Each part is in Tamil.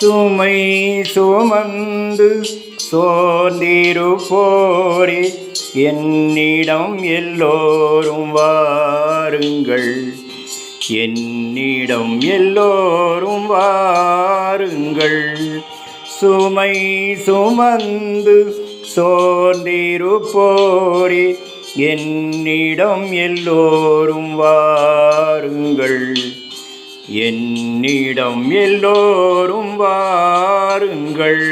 சுமை சுமந்து சோர்ந்திருப்போரே என்னிடம் எல்லோரும் வாருங்கள், என்னிடம் எல்லோரும் வாருங்கள். சுமை சுமந்து சோர்ந்திருப்போரே என்னிடம் எல்லோரும் வாருங்கள், என்னிடம் எல்லோரும் வாருங்கள்.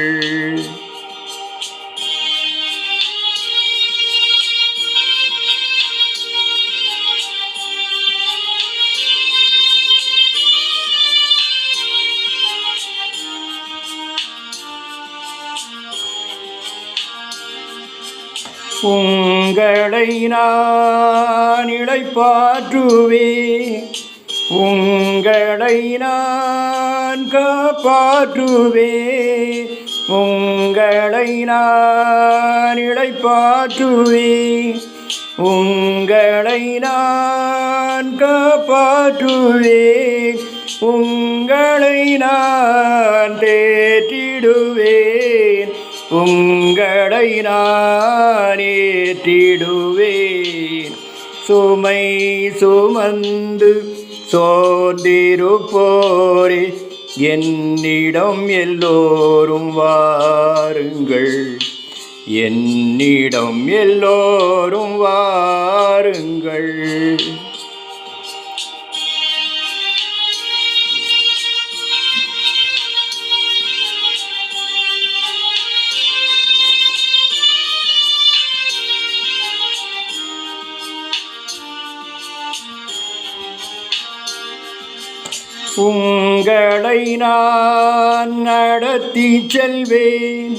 உங்களை நான் இளைப்பாற்றுவேன், உங்களை நான் காப்பாற்றுவேன், உங்களை நான் இளைப்பாற்றுவேன், உங்களை நான் காப்பாற்றுவேன், உங்களை நான் தேற்றிடுவேன், உங்களை நான் ஏற்றிடுவேன். சுமை சுமந்து சோர்ந்திருப்போரே என்னிடம் எல்லோரும் வாருங்கள், என்னிடம் எல்லோரும் வாருங்கள். உங்களை நான் நடத்தி செல்வேன்,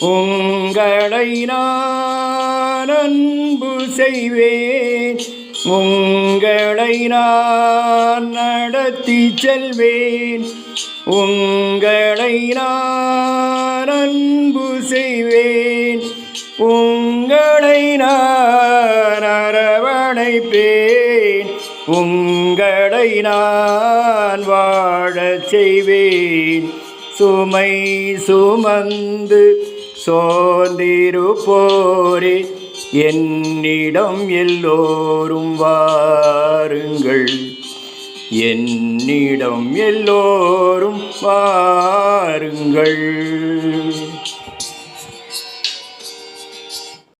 உங்களை நான் அன்பு செய்வேன், உங்களை நான் நடத்தி செல்வேன், உங்களை நான் அன்பு செய்வேன், உங்களை நான் அரவணைப்பேன், உங்களை நான் வாழச் செய்வேன். சுமை சுமந்து சோர்ந்திருப்போரே என்னிடம் எல்லோரும் வாருங்கள், என்னிடம் எல்லோரும் வாருங்கள்.